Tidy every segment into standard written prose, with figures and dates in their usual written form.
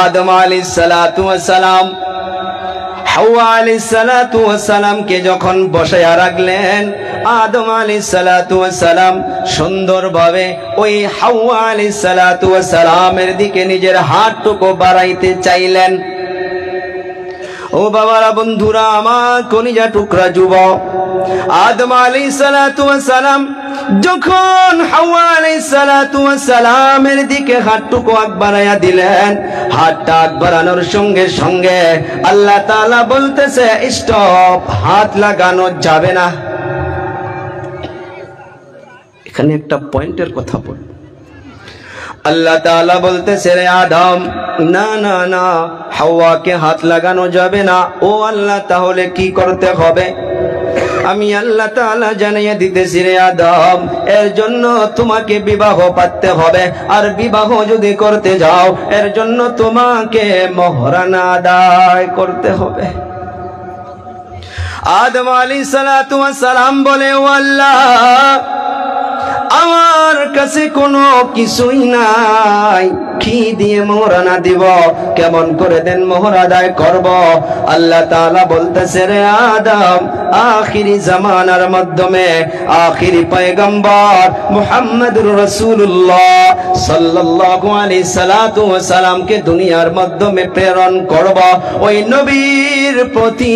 आदम अलैहिस्सलाम হাওয়া আলাইহিসসালাম কে যখন বসায়া রাখলেন, আদম আলাইহিসসালাম সুন্দরভাবে ওই হাওয়া আলাইহিসসালামের দিকে নিজের হাতটুকু বাড়াইতে চাইলেন। ও বাবারা, বন্ধুরা আমার, কলিজা টুকরা যুবক, আদম আলাইহিসসালাম যখন হাওয়া আলাইহিসসালামের দিকে হাতটুকু আগ বাড়াইয়া দিলেন, হাতটা আগ বাড়ানোর সঙ্গে সঙ্গে আল্লাহ তাআলা বলতেছে স্টপ, হাত লাগানো যাবে না। এখানে একটা পয়েন্টের কথা বল। আল্লাহ তাআলা বলতেছে, রে আদম, না না না, হাওয়াকে হাত লাগানো যাবে না। ও আল্লাহ, তাহলে কি করতে হবে? আমি আল্লাহ তাআলা জানিয়ে দিতেছি, রে আদম, এর জন্য তোমাকে বিবাহ পাততে হবে। আর বিবাহ যদি করতে যাও, এর জন্য তোমাকে মোহরানা আদায় করতে হবে। আদম আলাইহিসসালাম বলে, ও আল্লাহ, আমার কাছে কোনো কিছুই নাই, কি দিয়ে মোহরানা দিব, কেমন করে দেন মোহর আদায় করব? আল্লাহ তাআলা বলতেছে, রে আদম, আখিরি জামানার মাধ্যমে আখিরি পয়গম্বর মুহাম্মদুর রাসূলুল্লাহ সাল্লাল্লাহু আলাইহি সাল্লামকে দুনিয়ার মাধ্যমে প্রেরণ করব। ওই নবীর প্রতি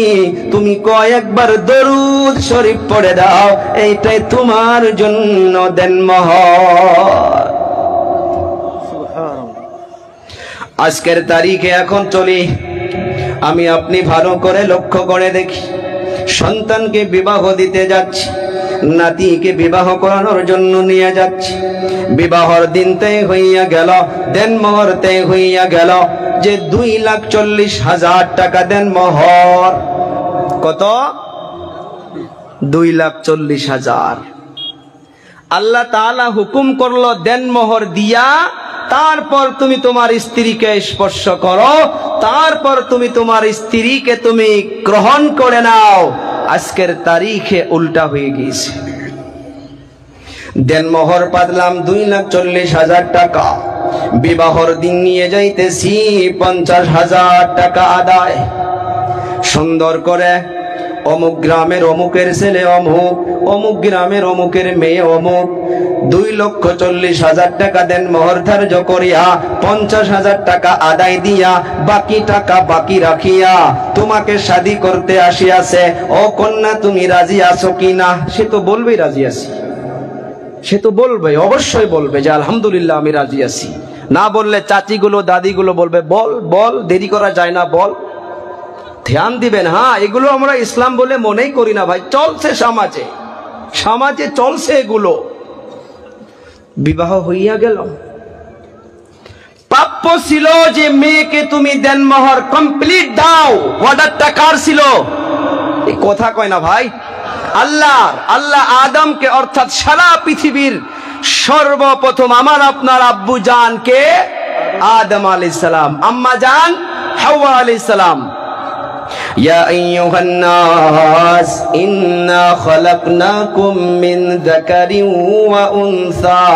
তুমি কয়েকবার দরুদ শরীফ পড়ে দাও, এইটাই তোমার জন্য দেন মোহর। আজকের তারিখে এখন চলি, আমি আপনি ভালো করে লক্ষ্য করে দেখি, সন্তানকে বিবাহ দিতে যাচ্ছি, নাতিকে বিবাহ করানোর জন্য নিয়ে যাচ্ছি। বিবাহর দিন তৈ হইয়া গেল, দেন মোহর তৈ হইয়া গেল যে 2,40,000 টাকা দেন মোহর। কত? 2,40,000। আল্লাহ তাআলা হুকুম করলো, দেন মোহর দিয়া তারপর তুমি তোমার স্ত্রীকে স্পর্শ করো, তারপর তুমি তোমার স্ত্রীকে তুমি গ্রহণ করে নাও। আজকের তারিখে উল্টা হয়ে গিয়েছে। দেন মোহর পাতলাম 2,40,000 টাকা, বিবাহর দিন নিয়ে যাইতেছি 50,000 টাকা আদায়। সুন্দর করে অমুক গ্রামের অমুকের ছেলে অমুক, অমুক গ্রামের অমুকের মেয়ে অমুক, 2,40,000 টাকা দেন মোহর ধার্য করিয়া 50,000 টাকা আদায় দিয়া বাকি টাকা বাকি রাখিয়া তোমাকে শাদী করতে আসিয়াছে। ও কন্যা, তুমি রাজি আছো কিনা? সে তো বলবেই রাজি আছি, সে তো বলবে, অবশ্যই বলবে যে আলহামদুলিল্লাহ আমি রাজি আছি। না বললে চাচিগুলো দাদিগুলো বলবে, বল বল, দেরি করা যায় না, বল। ধ্যান দিবেন। হ্যাঁ, এগুলো আমরা ইসলাম বলে মনেই করি না ভাই, চলছে সমাজে, সমাজে চলছে এগুলো। বিবাহ হইয়া গেল, প্রাপ্য ছিল যে মেয়েকে তুমি দেন মোহর কমপ্লিট দাও। অর্ডারটা কার ছিল? এই কথা কয় না ভাই, আল্লাহ আদমকে, অর্থাৎ সারা পৃথিবীর সর্বপ্রথম আমার আপনার আব্বু জানকে আদম আলাইহিস সালাম, আম্মা জান হাওয়া আলাইহিস সালাম। يا أيها الناس إنا خلقناكم من ذكر وأنثى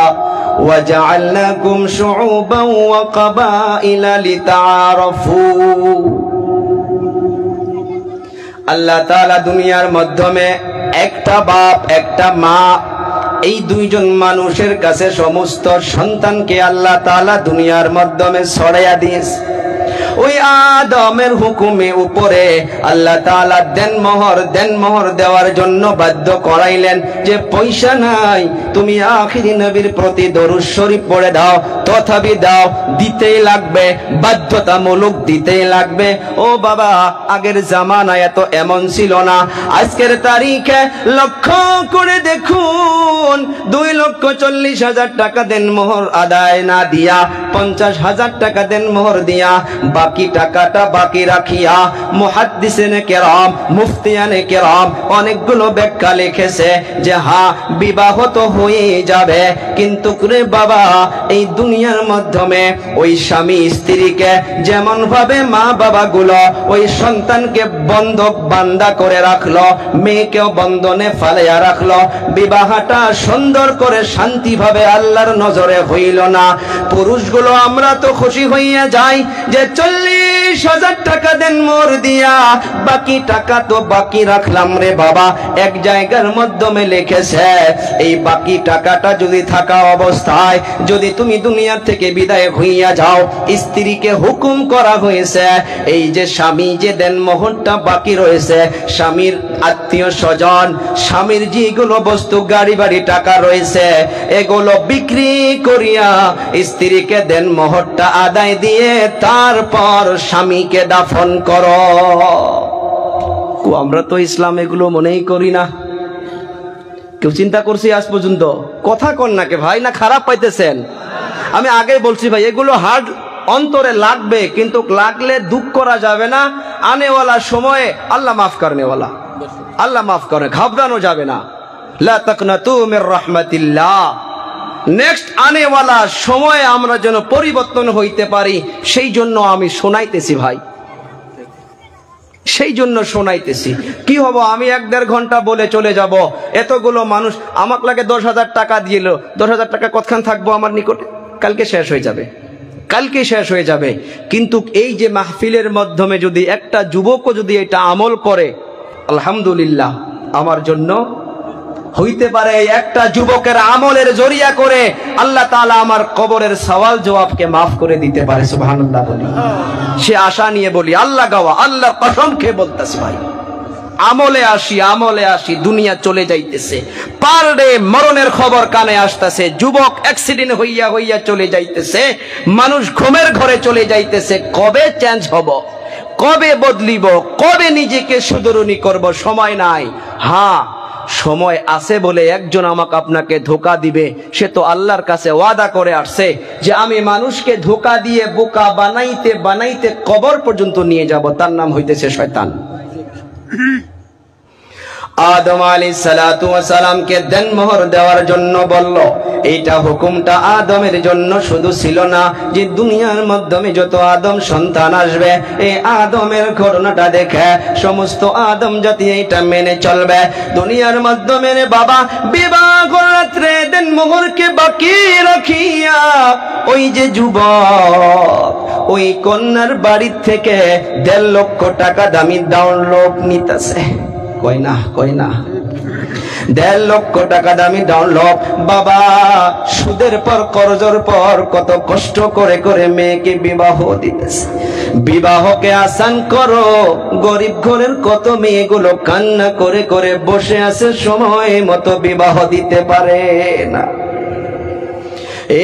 وجعلناكم شعوبا وقبائل لتعارفوا। আল্লাহ তাআলা দুনিয়ার মাধ্যমে একটা বাপ একটা মা, এই দুইজন মানুষের কাছে সমস্ত সন্তানকে আল্লাহ তাআলা দুনিয়ার মাধ্যমে ছড়াইয়া দিয়েছে। ওই আদমের হুকুমে উপরে আল্লাহ তাআলা দেন মোহর দেওয়ার জন্য বাধ্য করাইলেন যে পয়সা নাই, তুমি আখিরি নবীর প্রতি দরুদ শরীফ পড়ে দাও, তথাপি দাও, দিতেই লাগবে, বাধ্যতামূলক দিতেই লাগবে। ও বাবা, আগের জামানায় এত এমন ছিল না। আজকের তারিখে লক্ষ্য করে দেখুন, 2,40,000 টাকা দেন মোহর আদায় না দিয়া 50,000 টাকা দেন মোহর দিয়া বাকি টাকাটা বাকি রাখিয়া মুহাদ্দিসিনে কেরাম, মুফতিয়ানে কেরাম অনেকগুলো ব্যাখ্যা লিখেছে যে হ্যাঁ বিবাহ তো হয়ে যাবে, কিন্তু রে বাবা এই দুনিয়ার মাধ্যমে ওই স্বামী স্ত্রীকে যেমন ভাবে মা বাবা গুলো ওই সন্তানকে বন্ধক বান্দা করে রাখলো, মেয়েকেও বন্ধনে ফালাইয়া রাখলো, বিবাহটা সুন্দর করে শান্তিভাবে আল্লাহর নজরে হইল না। পুরুষগুলো আমরা তো খুশি হইয়া যাই যে 40,000 টাকা দেন মোর দিয়া, বাকি টাকা তো বাকি রাখলাম রে বাবা। এক জায়গার মাধ্যমে লিখেছে এই বাকি টাকাটা যদি থাকা অবস্থায় যদি তুমি দুনিয়া থেকে বিদায় হইয়া যাও, স্ত্রীকে হুকুম করা হয়েছে এই যে স্বামী যে দেন মোহরটা বাকি রয়েছে, স্বামীর আত্মীয় স্বজন, স্বামীর যেগুলো বস্তু গাড়ি বাড়ি টাকা রয়েছে এগুলো বিক্রি করিয়া স্ত্রীকে দেন মোহরটা আদায় দিয়ে তারপর স্বামীকে দাফন করো। আমরা তো ইসলাম এগুলো মনেই করি না। কেউ চিন্তা করছি আজ পর্যন্ত? কথা কন নাকে ভাই, না খারাপ পাইতেছেন? আমি আগে বলছি ভাই এগুলো হার্ড অন্তরে লাগবে, কিন্তু লাগলে দুঃখ করা যাবে না। আনেওয়ালা সময়ে আল্লাহ মাফ করনেওয়ালা, আল্লাহ মাফ করে, ঘাবড়ানো যাবে না। লা তাকনাতু মির রাহমাতিল্লাহ। নেক্সট আনেওয়ালা সময়ে আমরা যেন পরিবর্তন হইতে পারি, সেই জন্য আমি শোনাইতেছি ভাই, সেই জন্য শোনাইতেছি। কি হবো আমি 1-1.5 ঘন্টা বলে চলে যাব, এতগুলো মানুষ আমাকে লাগে 10,000 টাকা দিল, 10,000 টাকা কতক্ষণ থাকবো আমার নিকটে? কালকে শেষ হয়ে যাবে, কালকে শেষ হয়ে যাবে। কিন্তু এই যে মাহফিলের মাধ্যমে যদি একটা যুবকও যদি এটা আমল করে, আলহামদুলিল্লাহ আমার জন্য হইতে পারে। একটা যুবকের আমলের জরিয়া করে আল্লাহ তাআলা আমার কবরের সওয়াল জবাবকে মাফ করে দিতে পারে। সুবহানাল্লাহ বলি, সে আশা নিয়ে বলি, আল্লাহ গাওয়া, আল্লাহর কসম খেয়ে বলতেছি ভাই, আমলে আসি, আমলে আসি। দুনিয়া চলে যাইতেছে, পার ডে মরণের খবর কানে আসতেছে, যুবক অ্যাক্সিডেন্ট হইয়া হইয়া চলে যাইতেছে, মানুষ ঘুমের ঘরে চলে যাইতেছে। কবে চেঞ্জ হব, কবে বদলিব, কবে নিজেকে সুদরুনি করব? সময় নাই। হ্যাঁ সময় আছে বলে একজন আমাকে আপনাকে ধোকা দিবে, সে তো আল্লাহর কাছে ওয়াদা করে আসছে যে আমি মানুষকে ধোকা দিয়ে বোকা বানাইতে বানাইতে কবর পর্যন্ত নিয়ে যাব, তার নাম হইতেছে শয়তান। আদম আলাইহিস সালাতু ওয়াস সালামকে দেনমোহর দেওয়ার জন্য বলল, এইটা হুকুমটা আদমের জন্য শুধু ছিল না, যে দুনিয়ার মাধ্যমে যত আদম সন্তান আসবে এই আদমের ঘটনাটা দেখে সমস্ত আদম জাতি এটা মেনে চলবে। দুনিয়ার মাধ্যমে বাবা বিবাহ রাত্রে দেনমোহরকে বাকি রাখিয়া ওই যে যুবক ওই কন্যার বাড়ির থেকে 1.5 লক্ষ টাকা দামি ডাউনলোড নিতেছে। কই না, কই না, 1.5 লক্ষ টাকা দামি ডাউনলোড। বাবা সুদের পর কর্জের পর কত কষ্ট করে করে মেয়েকে বিবাহ দিতেছে। বিবাহকে আসান করো, গরিব ঘরের কত মেয়েগুলো কান্না করে করে বসে আছে, সময় মতো বিবাহ দিতে পারে না।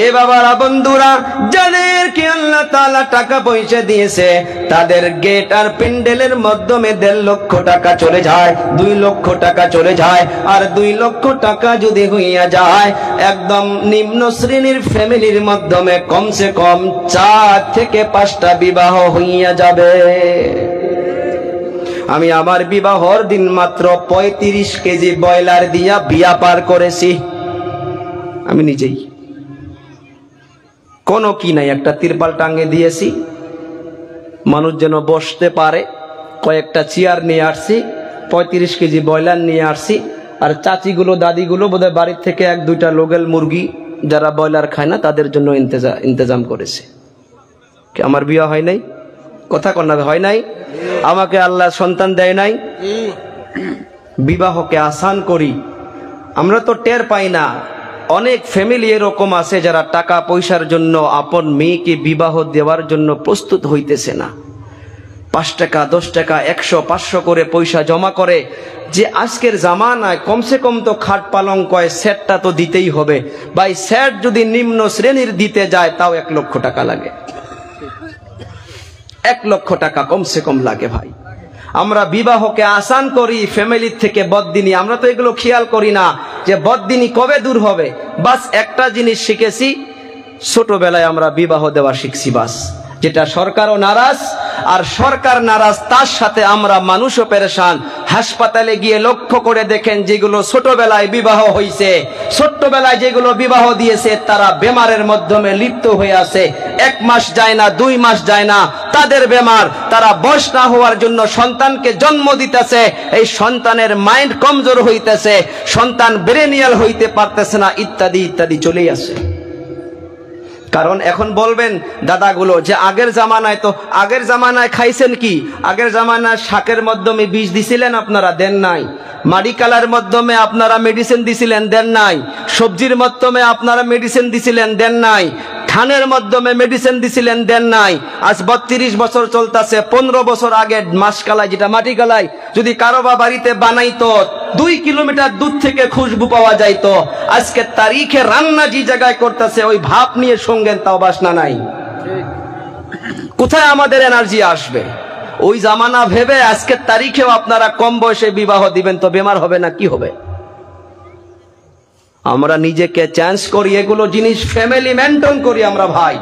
এ বাবারা বন্ধুরা, যাদেরকে আল্লাহ তাআলা টাকা পয়সা দিয়েছে তাদের গেট আর প্যান্ডেলের মাধ্যমে 1.5 লক্ষ টাকা চলে যায়, 2 লক্ষ টাকা চলে যায়। আর 2 লক্ষ টাকা যদি হইয়া যায় একদম নিম্ন শ্রেণীর ফ্যামিলির মাধ্যমে কমসে কম 4 থেকে 5টা বিবাহ হইয়া যাবে। আমি আমার বিবাহর দিন মাত্র 35 কেজি ব্রয়লার দিয়া বিয়া পার করেছি, আমি নিজেই। কোনো কি নাই, একটা তিরপাল টাঙ্গে দিয়েছি মানুষ যেন বসতে পারে, কয়েকটা চেয়ার নিয়ে আসছি, 35 কেজি ব্রয়লার নিয়ে আসছি। আর চাচিগুলো দাদিগুলো বোধহয় বাড়ির থেকে 1-2টা লোকাল মুরগি যারা ব্রয়লার খায় না তাদের জন্য ইন্তজাম করেছে। আমার বিয়ে হয় নাই? কথা কন্যা হয় নাই? আমাকে আল্লাহ সন্তান দেয় নাই? বিবাহকে আসান করি, আমরা তো টের পাই না। অনেক ফ্যামিলি এরকম আছে যারা টাকা পয়সার জন্য আপন মেয়েকে বিবাহ দেওয়ার জন্য প্রস্তুত হইতেছে না। 5 টাকা 10 টাকা 100 500 করে পয়সা জমা করে, যে আজকের জামানায় কমসে কম তো খাট পালঙ্ক সেটটা তো দিতেই হবে ভাই। সেট যদি নিম্ন শ্রেণীর দিতে যায় তাও 1 লক্ষ টাকা লাগে, 1 লক্ষ টাকা কমসে কম লাগে ভাই। আমরা বিবাহকে আসান করি, ফ্যামিলির থেকে বদদিনী, আমরা তো এগুলো খেয়াল করি না যে বদদিনী কবে দূর হবে। বাস একটা জিনিস শিখেছি, ছোটবেলায় আমরা বিবাহ দেওয়া শিখছি, বাস যেটা সরকারও নারাজ, আর সরকার নারাজ তার সাথে আমরা মানুষও পেরেশান। হাসপাতালে গিয়ে লক্ষ্য করে দেখেন, যেগুলো ছোটবেলায় বিবাহ হয়েছে, ছোট্টবেলায় যেগুলো বিবাহ দিয়েছে, তারা বেমারের মাধ্যমে লিপ্ত হয়ে আছে। 1 মাস যায় না, 2 মাস যায় না, তাদের বেমার। তারা বয়স না হওয়ার জন্য সন্তানকে জন্ম দিতেছে, এই সন্তানের মাইন্ড কমজোর হইতেছে, সন্তান ব্রেনিয়াল হইতে পারতেছে না, ইত্যাদি ইত্যাদি চলেই আসে। কারণ এখন বলবেন দাদাগুলো যে আগের জামানায় খাইছেন কি? আগের জামানায় শাকের মাধ্যমে বিষ দিছিলেন আপনারা? দেন নাই। মেডিকেলের মাধ্যমে আপনারা মেডিসিন দিছিলেন? দেন নাই। সবজির মাধ্যমে আপনারা মেডিসিন দিছিলেন? দেন নাই। ধানের মাধ্যমে মেডিসিন দিছিলেন? দেন নাই। আজ 32 বছর চলতেছে। 15 বছর আগে মাসকালাই, যেটা মাটি কালাই, যদি কারোবা বাড়িতে বানাইতো 2 কিলোমিটার দূর থেকে খুশবু পাওয়া যাইতো। আজকে তারিখে রান্না যে জায়গায় করতেছে, ওই ভাব নিয়ে সঙ্গেন, তাও বাসনা নাই। কোথায় আমাদের এনার্জি আসবে? ওই জামানা ভেবে আজকের তারিখেও আপনারা কম বয়সে বিবাহ দিবেন, তো বেমার হবে না কি হবে? আমরা নিজেকে চেঞ্জ করি, এগুলো জিনিস ফ্যামিলি মেনটেন করি আমরা ভাই।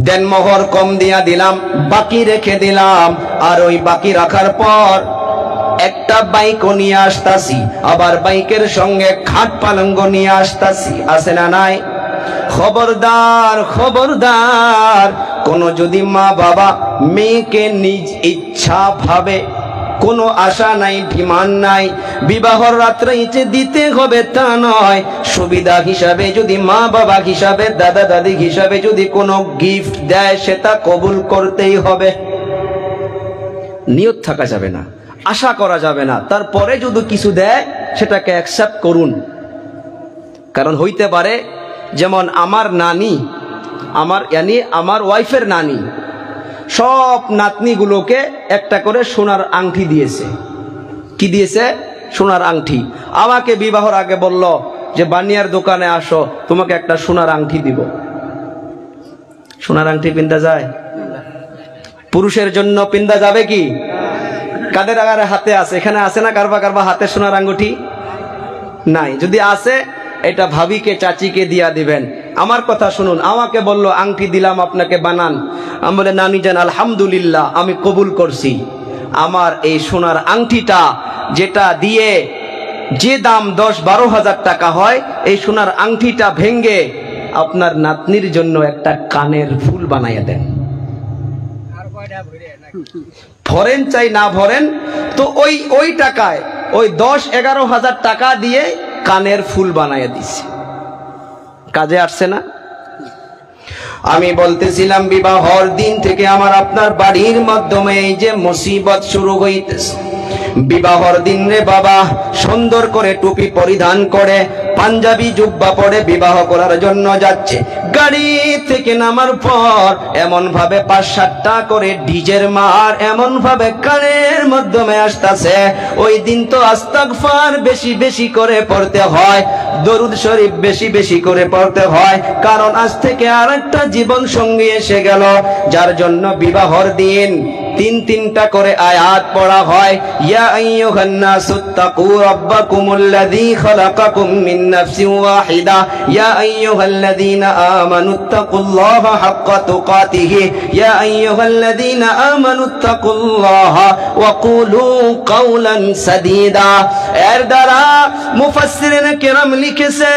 দেন মোহর কম দিয়া দিলাম, বাকি রেখে দিলাম, আর ওই বাকি রাখার পর একটা বাইকও নিয়ে আসতাছি, আবার বাইকের সঙ্গে খাট পালঙ্গ নিয়ে আসতাছি। আছে না নাই? খবরদার খবরদার, কোন যদি মা বাবা মেয়েকে নিজ ইচ্ছা ভাবে, কোনো আশা নাই, ডিমান্ড নাই, বিবাহর রাত্রে ইচ্ছে দিতে হবে তা নয়, সুবিধা হিসাবে যদি মা বাবা হিসাবে, দাদা দাদি হিসাবে যদি কোনো গিফট দেয়, সেটা কবুল করতেই হবে। নিয়ত থাকা যাবে না, আশা করা যাবে না। তারপরে যদি কিছু দেয় সেটাকে অ্যাকসেপ্ট করুন। কারণ হইতে পারে, যেমন আমার নানি, আমার ওয়াইফের নানি সব নাতনিগুলোকে একটা করে সোনার আংটি দিয়েছে। কি দিয়েছে? সোনার আংটি। আমাকে বিবাহর আগে বলল যে বানিয়ার দোকানে আসো, তোমাকে একটা সোনার আংটি দিব। সোনার আংটি পিন্দা যায়? পুরুষের জন্য পিন্দা যাবে কি? কাদের আগারে হাতে আছে? এখানে আছে না কারবা কারবা হাতে সোনার আঙ্গুঠি? নাই। যদি আছে, এটা ভাবিকে চাচিকে দিয়া দিবেন। আমার কথা শুনুন, আমাকে বলল আংটি দিলাম, আপনাকে বানান। আমি বলে, নানি জান আলহামদুলিল্লাহ, আমি কবুল করছি। আমার এই সোনার আংটিটা, যেটা দিয়ে যে দাম 10-12 হাজার টাকা হয়, এই সোনার আংটিটা ভেঙ্গে আপনার নাতনির জন্য একটা কানের ফুল বানাইয়া দেন। ভরেন চাই না ভরেন, তো ওই টাকায়, ওই 10-11 হাজার টাকা দিয়ে কানের ফুল বানাইয়া দিছে। কাজে আসছে না? আমি বলতেছিলাম, বিবাহর দিন থেকে আমার আপনার বাড়ির মাধ্যমে এই যে মুসিবত শুরু হইতেছে। বিবাহর দিন রে বাবা, সুন্দর করে টুপি পরিধান করে, পাঞ্জাবি জুব্বা পরে বিবাহ করার জন্য যাচ্ছে। গাড়ি থেকে নামার পর এমন ভাবে 5-7টা করে ডিজের মার এমন ভাবে কানের মাধ্যমে আসতেছে। ওই দিন তো আস্তাগফার বেশি বেশি করে পড়তে হয়, দরুদ শরীফ বেশি বেশি করে পড়তে হয়। কারণ আজ থেকে আরেকটা জীবন সঙ্গী এসে গেল, যার জন্য বিবাহর দিন 3-3টা করে আয়াত পড়া হয়। ইয়া আইয়ুহান নাসুত্তাকু রাব্বাকুমুল্লাযী খালাকাকুম মিন নাফসিন ওয়াহিদা ইয়া আইয়ুহাল্লাযীনা আমানুত্তাকুল্লাহা হাক্কা তুকাতিহি ইয়া আইয়ুহাল্লাযীনা আমানুত্তাকুল্লাহা ওয়া কুলু কাওলান সাদীদা। এর দ্বারা মুফাসসিরিনে কেরাম লিখেছে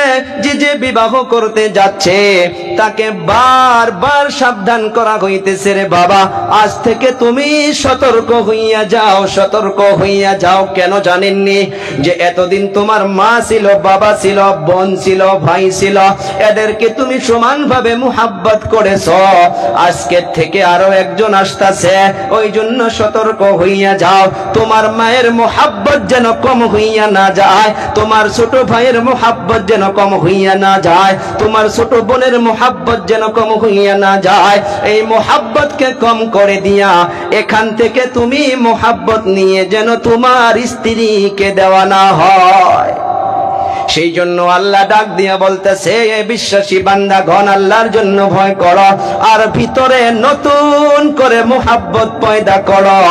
যে বিবাহ করতে যাচ্ছে তাকে বারবার সাবধান করা হইতেছে, রে বাবা, আজ থেকে তুমি সতর্ক হইয়া যাও, সতর্ক হইয়া যাও। কেন জানেননি? যে এতদিন তোমার মা ছিল, বাবা ছিল, বোন ছিল, ভাই ছিল, এদেরকে তুমি সমানভাবে মুহাব্বত করেছো। আজকে থেকে আরো একজন আসতেছে, ওই জন্য সতর্ক হইয়া যাও। তোমার মায়ের মুহাব্বত যেন কম হইয়া না যায়, তোমার ছোট ভাইয়ের মুহাব্বত যেন কম হইয়া না যায়, তোমার ছোট বোনের মুহাব্বত যেন কম হইয়া না যায়। এই মুহাব্বতকে কম করে দিয়া এখান থেকে তুমি মুহাব্বত নিয়ে যেন তোমার স্ত্রীকে দেওয়া না হয়। সেই জন্য আল্লাহ ডাক দিয়া বলতেছে, বিশ্বাসী বান্দাগণ, আল্লাহর জন্য ভয় করো, আর ভিতরে নতুন করে মুহাব্বত পয়দা করো,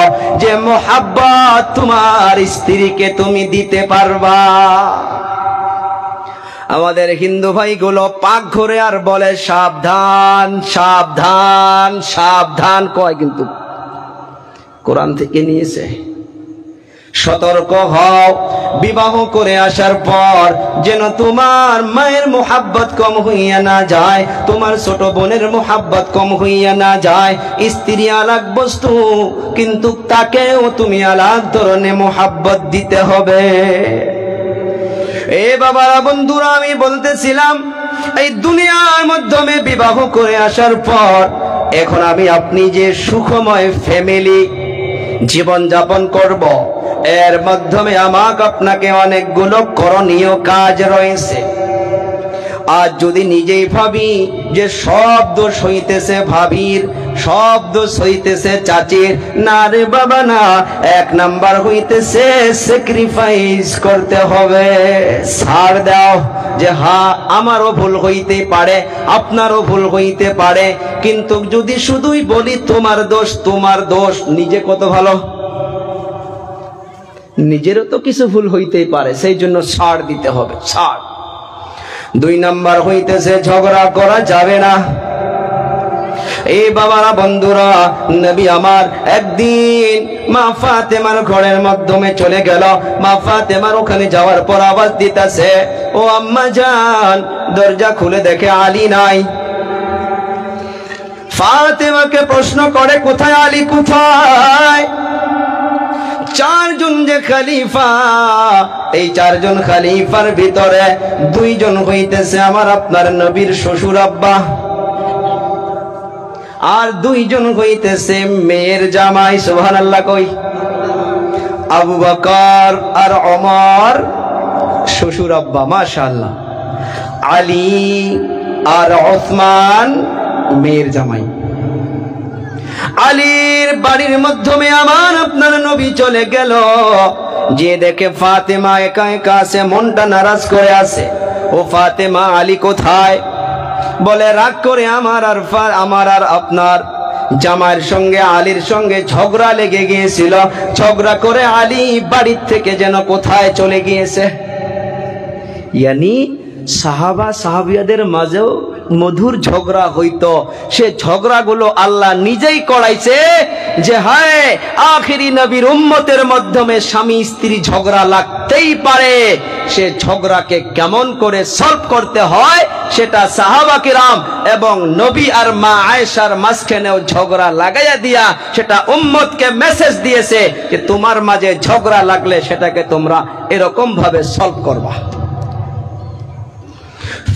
যে মুহাব্বত তোমার স্ত্রীকে তুমি দিতে পারবা। আমাদের হিন্দু ভাইগুলো পাক ঘুরে আর বলে সাবধান সাবধান সাবধান কয়, কিন্তু কোরআন থেকে নিয়েছে। সতর্ক হও বিবাহ করে আসার পর যেন তোমার মায়ের মোহাব্বত কম হইয়া না যায়, তোমার ছোট বোনের মোহাব্বত কম হইয়া না যায়। স্ত্রী আলাদা বস্তু, কিন্তু তাকেও তুমি আলাদা ধরনের মোহাব্বত দিতে হবে। এ বাবারা, বন্ধুরা, আমি বলতেছিলাম এই দুনিয়ার মাধ্যমে বিবাহ করে আসার পর এখন আমি আপনি যে সুখময় ফ্যামিলি জীবন যাপন করব, এর মাধ্যমে আমাকে আপনাকে অনেকগুলো করণীয় কাজ রয়েছে। আজ যদি নিজেই ভাবি যে সব দোষ হইতেছে ভাবির, সব দোষ হইতেছে চাচির, না রে বাবা না, এক নাম্বার হইতেছে স্যাক্রিফাইস করতে হবে। ছাড় দাও যে হ্যাঁ আমারও ভুল হইতে পারে, আপনারও ভুল হইতে পারে, কিন্তু যদি শুধুই বলি তোমার দোষ তোমার দোষ, নিজে কত ভালো, নিজেরও তো কিছু ভুল হইতেই পারে, সেই জন্য ছাড় দিতে হবে, ছাড়। দুই নাম্বার হইতেছে ঝগড়া করা যাবে না। এই বাবারা, বন্ধুরা, নবী আমার একদিন মা ফাতেমার ঘরের মাধ্যমে চলে গেল। মা ফাতেমার ওখানে যাওয়ার পর আওয়াজ দিতেছে, ও আম্মা জান, দরজা খুলে দেখে আলী নাই। ফাতেমাকে প্রশ্ন করে, কোথায় আলী, কোথায়? চারজন যে খলিফা, এই চারজন খলিফার ভিতরে দুইজন হইতেছে আমার আপনার নবীর শ্বশুর আব্বা, আর দুইজন হইতেছে মেয়ের জামাই। সুবহানাল্লাহ কই? আবু বকর আর ওমর শ্বশুর আব্বা, মাশাআল্লাহ। আলী আর ওসমান মেয়ের জামাই। আলীর বাড়ির মাধ্যমে আমার আপনার নবী চলে গেল, যে দেখে ফাতেমা একা একা আছে, মনটা নারাজ করে আছে। ও ফাতেমা, আলী কোথায়? বলে রাগ করে আমার আর আপনার জামাইয়ের সঙ্গে আলীর সঙ্গে ঝগড়া লেগে গিয়েছিল, ঝগড়া করে আলী বাড়ির থেকে যেন কোথায় চলে গিয়েছে। ইয়ানি সাহাবা সাহাবিয়াদের মাঝেও মধুর ঝগড়া হইতো, সে ঝগড়াগুলো আল্লাহ নিজেই করাইছে যে হায় আখিরি নবীর উম্মতের মাধ্যমে স্বামী স্ত্রী ঝগড়া লাগতেই পারে, সে ঝগড়াকে কেমন করে সলভ করতে হয় সেটা সাহাবা কিরাম এবং নবী আর মা আয়েশার মাঝখানেও ঝগড়া লাগাইয়া দিয়া সেটা উম্মতকে মেসেজ দিয়েছে যে তোমার মাঝে ঝগড়া লাগলে সেটাকে তোমরা এরকম ভাবে সলভ করবা।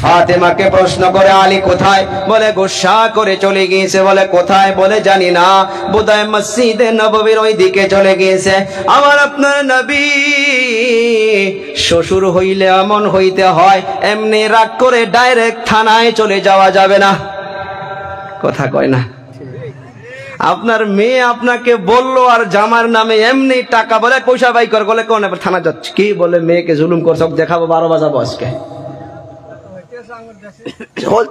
ফাতেমাকে প্রশ্ন করে আলী কোথায়? বলে গোসা করে চলে গিয়েছে। বলে কোথায়? বলে জানি না, বোধহয় মসজিদে নববীর ওই দিকে চলে গিয়েছে। আমার আপনার নবী শ্বশুর হইলে এমন হইতে হয়, এমনি রাগ করে ডাইরেক্ট থানায় চলে যাওয়া যাবে না। কথা কয় না? আপনার মেয়ে আপনাকে বললো আর জামার নামে এমনি টাকা বলে পয়সা বাই কর, বলে কোন থানা যাচ্ছে কি? বলে মেয়েকে জুলুম করছ, দেখাবো 12 বাজাবো আজকে।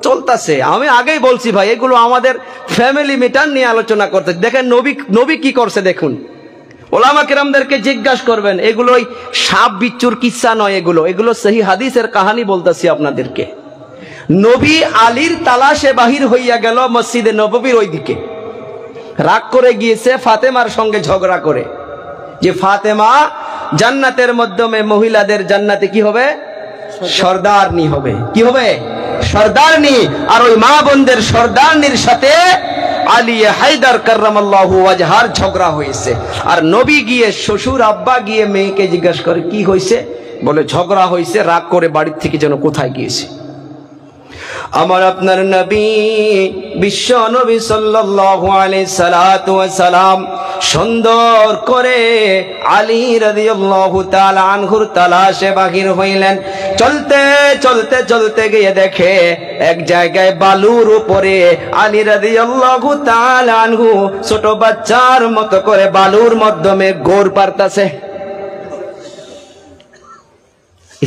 চলতেছে। আমি আগেই বলছি ভাই, এগুলো আমাদের ফ্যামিলি মিটার নিয়ে আলোচনা করতে। দেখেন নবী কি করছে দেখুন। ওলামা কেরামদেরকে জিজ্ঞাসা করবেন, এগুলোই সাপ বিচ্ছুর কিচ্ছা নয়, এগুলো সহি হাদিসের কাহানি বলতেছি আপনাদেরকে। নবী আলীর তালাশে বাহির হইয়া গেল মসজিদে নববীর ওই দিকে, রাগ করে গিয়েছে ফাতেমার সঙ্গে ঝগড়া করে, যে ফাতেমা জান্নাতের মাধ্যমে মহিলাদের জান্নাতে কি হবে? সর্দারনি হবে। কি হবে? সর্দারনি। আর ওই মা বোনদের সর্দারনির সাথে আলী হায়দার কাররামাল্লাহু ওয়াজহার ঝগড়া হয়েছে। আর নবী গিয়ে শ্বশুর আব্বা গিয়ে মেয়েকে জিজ্ঞাসা করে কি হয়েছে? বলে ঝগড়া হয়েছে, রাগ করে বাড়ির থেকে যেন কোথায় গিয়েছে। আমার আপনার নবী বিশ্ব নবী সাল্লাল্লাহু আলাইহি সাল্লাতু ওয়া সালাম সুন্দর করে আলী রাদিয়াল্লাহু তাআলা আনহুর তালাশে বাহির হইলেন। চলতে চলতে চলতে গিয়ে দেখে এক জায়গায় বালুর উপরে আলী রাদিয়াল্লাহু তাআলা আনহু ছোট বাচ্চার মতো করে বালুর মাধ্যমে গোর পারতাছে।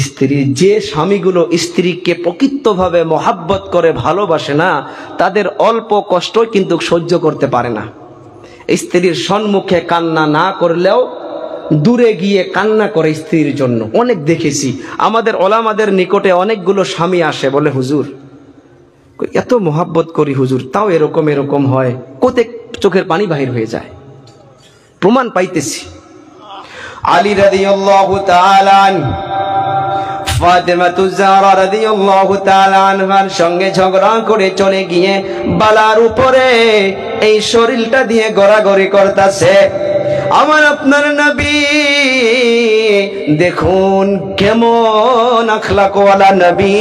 স্ত্রী, যে স্বামীগুলো স্ত্রীকে প্রকৃতভাবে মহাব্বত করে ভালোবাসে না, তাদের অল্প কষ্ট কিন্তু সহ্য করতে পারে না। স্ত্রীর সম্মুখে কান্না না করলেও দূরে গিয়ে কান্না করে স্ত্রীর জন্য। অনেক দেখেছি আমাদের ওলামাদের নিকটে অনেকগুলো স্বামী আসে, বলে হুজুর এত মোহাব্বত করি হুজুর, তাও এরকম এরকম হয়, কোতে চোখের পানি বাহির হয়ে যায়। প্রমাণ পাইতেছি। আলী রাদিয়াল্লাহু তাআলা আনহু ফাতেমাতুজ জাহরা রাদিয়াল্লাহু তাআলা আনহার সঙ্গে ঝগড়া করে চলে গিয়ে বালার উপরে এই শরীরটা দিয়ে গড়াগড়ি করতেছে। আমার আপনার নবী দেখুন কেমন আখলাকওয়ালা নবী,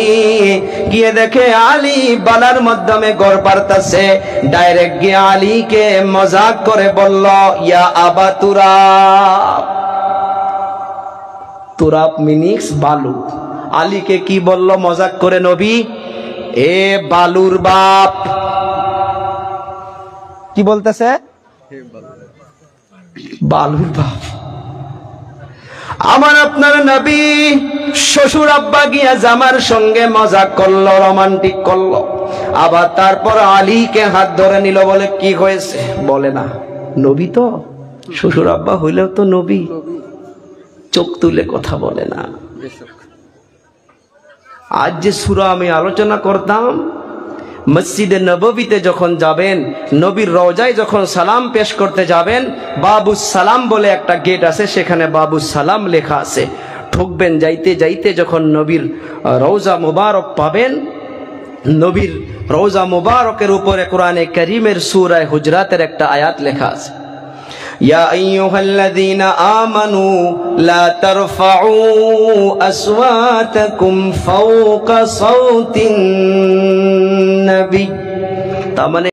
গিয়ে দেখে আলী বালার মাধ্যমে গড় পারতাছে। ডাইরেক্ট গিয়ে আলীকে মজাক করে বলল, ইয়া আবা তুরাব। তুরাব মিনিংস বালু। আলীকে কি বলল মজাক করে নবী? এ বালুর বাপ। কি বলতেছে? বালুর বাপ। আমার আপনার নবী শ্বশুর আব্বা গিয়া জামার সঙ্গে মজাক করলো, রোমান্টিক করলো। আবার তারপর আলীকে হাত ধরে নিল, বলে কি হয়েছে? বলে না, নবী তো, শ্বশুর আব্বা হইলেও তো নবী, চোখ তুলে কথা বলে না। আজ যে সূরা আমি আলোচনা করতাম, মসজিদে নববীতে যখন যাবেন, নবীর রওজায় যখন সালাম পেশ করতে যাবেন, বাবুস সালাম বলে একটা গেট আছে, সেখানে বাবুস সালাম লেখা আছে। ঢুকবেন, যাইতে যাইতে যখন নবীর রওজা মুবারক পাবেন, নবীর রওজা মুবারকের উপরে কোরআনে কারীমের সূরা হুজরাতের একটা আয়াত লেখা আছে, ইয়া আইয়ুহাল্লাযীনা আমানু লা তারফাউ আসওয়াতাকুম ফাওকা সাওতিন নবী। তার মানে